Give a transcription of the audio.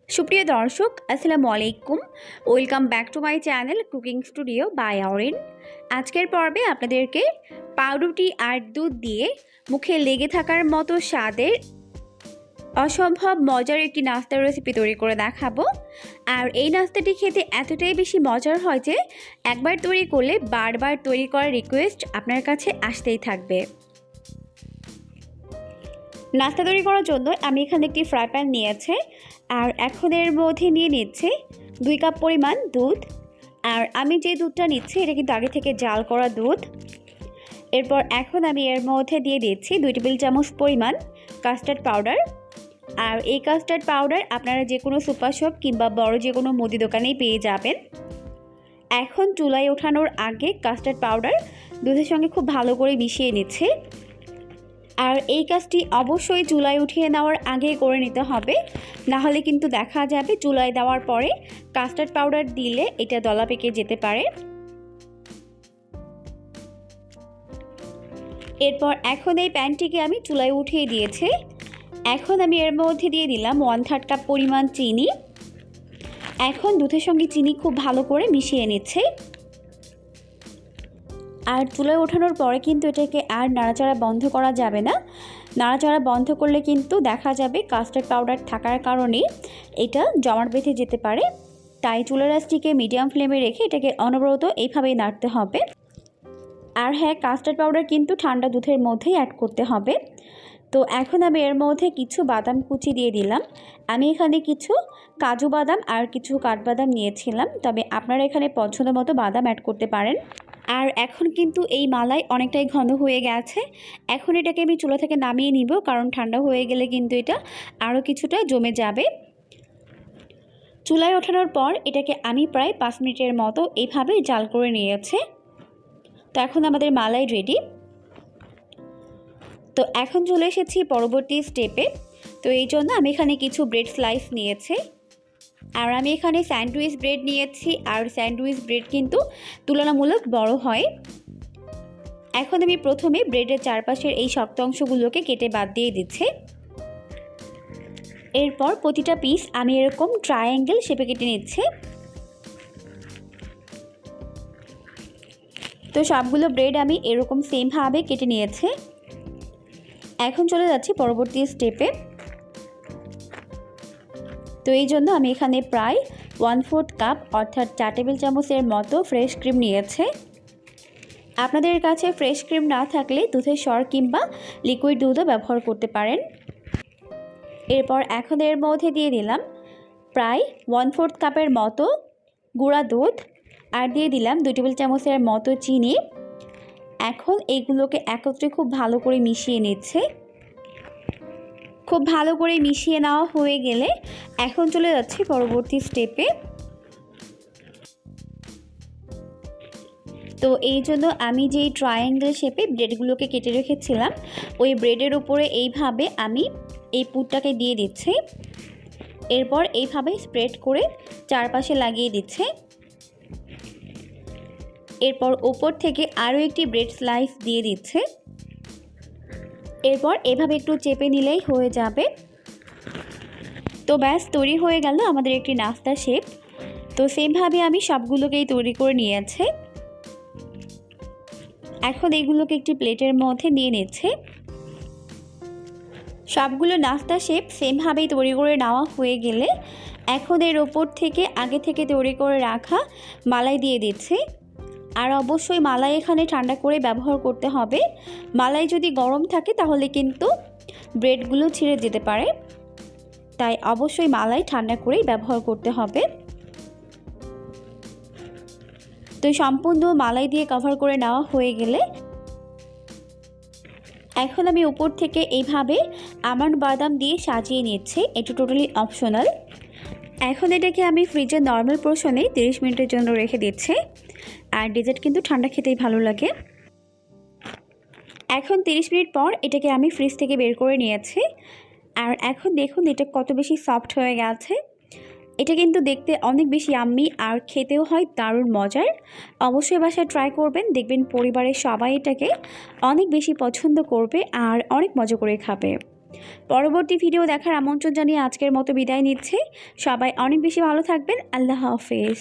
সুপ্রিয় দর্শক আসসালামু আলাইকুম। Welcome back to my channel cooking studio by Arin. আজকের পর্বে আপনাদেরকে পাউরুটি আর দুধ দিয়ে মুখে লেগে থাকার মতো স্বাদের অসম্ভব মজার একটি নাস্তার রেসিপি তৈরি করে দেখাবো। আর এই নাস্তাটি খেতে এতটাই বেশি মজার হয় যে একবার তৈরি করলে বারবার তৈরি করার রিকোয়েস্ট আপনার কাছে আসতেই থাকবে। নাস্তা তৈরি করার জন্য আমি এখানে একটি ফ্রাই প্যান নিয়েছি আর এখন এর মধ্যে নিয়ে নিচ্ছে 2 কাপ পরিমাণ দুধ। আর আমি যে দুধটা নিচ্ছি এটা কিন্তু আগে থেকে জাল করা দুধ। এরপর এখন আমি এর মধ্যে দিয়ে দিচ্ছি 2 টেবিল চামচ পরিমাণ কাস্টার্ড পাউডার। আর এই কাস্টার্ড পাউডার আপনারা যে কোনো সুপার শপ কিংবা বড় যে কোনো মুদি দোকানেই পেয়ে যাবেন। এখন চুলায় ওঠানোর আগে কাস্টার্ড পাউডার দুধের সঙ্গে খুব ভালো করে মিশিয়ে নিচ্ছে। আর এই কাজটি অবশ্যই চুলায় উঠিয়ে নেওয়ার আগে করে নিতে হবে, না হলে কিন্তু দেখা যাবে চুলায় দেওয়ার পরে কাস্টার্ড পাউডার দিলে এটা দলা পেকে যেতে পারে। এরপর এখন এই প্যানটিকে আমি চুলায় উঠিয়ে দিয়েছি। এখন আমি এর মধ্যে দিয়ে দিলাম 1/3 কাপ পরিমাণ চিনি। এখন দুধের সঙ্গে চিনি খুব ভালো করে মিশিয়ে নিচ্ছে। আর চুলায় ওঠানোর পরে কিন্তু এটাকে আর নাড়াচাড়া বন্ধ করা যাবে না। নাড়াচাড়া বন্ধ করলে কিন্তু দেখা যাবে কাস্টার্ড পাউডার থাকার কারণে এটা জমাট বেঁধে যেতে পারে। তাই চুলার আঁচটিকে মিডিয়াম ফ্লেমে রেখে এটাকে অনবরত এইভাবেই নাড়তে হবে। আর হ্যাঁ, কাস্টার্ড পাউডার কিন্তু ঠান্ডা দুধের মধ্যেই অ্যাড করতে হবে। তো এখন আমি এর মধ্যে কিছু বাদাম কুচি দিয়ে দিলাম। আমি এখানে কিছু কাজু বাদাম আর কিছু কাঠবাদাম নিয়েছিলাম, তবে আপনারা এখানে পছন্দ মতো বাদাম অ্যাড করতে পারেন। আর এখন কিন্তু এই মালাই অনেকটাই ঘন হয়ে গেছে। এখন এটাকে আমি চুলা থেকে নামিয়ে নিব, কারণ ঠান্ডা হয়ে গেলে কিন্তু এটা আরও কিছুটা জমে যাবে। চুলায় ওঠানোর পর এটাকে আমি প্রায় 5 মিনিটের মতো এইভাবে জাল করে নিয়েছি। তো এখন আমাদের মালাই রেডি। তো এখন চলে এসেছি পরবর্তী স্টেপে। তো এই জন্য আমি এখানে কিছু ব্রেড স্লাইস নিয়েছি। আর আমি এখানে স্যান্ডউইচ ব্রেড নিয়েছি, আর স্যান্ডউইচ ব্রেড কিন্তু তুলনামূলক বড় হয়। এখন আমি প্রথমে ব্রেডের চারপাশের এই শক্ত অংশগুলোকে কেটে বাদ দিয়ে দিচ্ছি। এরপর প্রতিটা পিস আমি এরকম ট্রায়াঙ্গেল শেপে কেটে নিচ্ছি। তো সবগুলো ব্রেড আমি এরকম সেমভাবে কেটে নিয়েছি। এখন চলে যাচ্ছি পরবর্তী স্টেপে। তো এই জন্য আমি এখানে প্রায় 1/4 কাপ অর্থাৎ 4 টেবিল চামচের মতো ফ্রেশ ক্রিম নিয়েছি। আপনাদের কাছে ফ্রেশ ক্রিম না থাকলে দুধের সর কিংবা লিকুইড দুধও ব্যবহার করতে পারেন। এরপর এখন এর মধ্যে দিয়ে দিলাম প্রায় 1/4 কাপের মতো গুঁড়া দুধ আর দিয়ে দিলাম 2 টেবিল চামচের মতো চিনি। এখন এইগুলোকে একত্রে খুব ভালো করে মিশিয়ে নিচ্ছে। খুব ভালো করে মিশিয়ে নেওয়া হয়ে গেলে এখন চলে যাচ্ছি পরবর্তী স্টেপে। তো এই জন্য আমি যেই ট্রায়াঙ্গেল শেপে ব্রেডগুলোকে কেটে রেখেছিলাম ওই ব্রেডের উপরে এইভাবে আমি এই পুরটাকে দিয়ে দিচ্ছি। এরপর এইভাবে স্প্রেড করে চারপাশে লাগিয়ে দিচ্ছে। এরপর ওপর থেকে আরও একটি ব্রেড স্লাইস দিয়ে দিচ্ছে। এরপর এভাবে একটু চেপে নিলেই হয়ে যাবে। তো ব্যাস তৈরি হয়ে গেল আমাদের একটি নাস্তা শেপ। তো সেমভাবে আমি সবগুলোকেই তৈরি করে নিয়েছি। এখন এইগুলোকে একটি প্লেটের মধ্যে নিয়ে নিচ্ছে। সবগুলো নাস্তা শেপ সেমভাবেই তৈরি করে নেওয়া হয়ে গেলে এখন এর ওপর থেকে আগে থেকে তৈরি করে রাখা মালাই দিয়ে দিচ্ছে। আর অবশ্যই মালাই এখানে ঠান্ডা করে ব্যবহার করতে হবে। মালাই যদি গরম থাকে তাহলে কিন্তু ব্রেডগুলো ছিঁড়ে যেতে পারে, তাই অবশ্যই মালাই ঠান্ডা করেই ব্যবহার করতে হবে। তো সম্পূর্ণ মালাই দিয়ে কভার করে নেওয়া হয়ে গেলে এখন আমি উপর থেকে এইভাবে আমন্ড বাদাম দিয়ে সাজিয়ে নিচ্ছি। এটা টোটালি অপশনাল। এখন এটাকে আমি ফ্রিজে নর্মাল পোর্শনে 30 মিনিটের জন্য রেখে দিচ্ছি। আর ডেজার্ট কিন্তু ঠান্ডা খেতেই ভালো লাগে। এখন 30 মিনিট পর এটাকে আমি ফ্রিজ থেকে বের করে নিয়েছি। আর এখন দেখুন এটা কত বেশি সফট হয়ে গেছে। এটা কিন্তু দেখতে অনেক বেশি ইয়াম্মি আর খেতেও হয় দারুণ মজার। অবশ্যই বাসায় ট্রাই করবেন, দেখবেন পরিবারের সবাই এটাকে অনেক বেশি পছন্দ করবে আর অনেক মজা করে খাবে। পরবর্তী ভিডিও দেখার আমন্ত্রণ জানিয়ে আজকের মতো বিদায় নিচ্ছি। সবাই অনেক বেশি ভালো থাকবেন। আল্লাহ হাফেজ।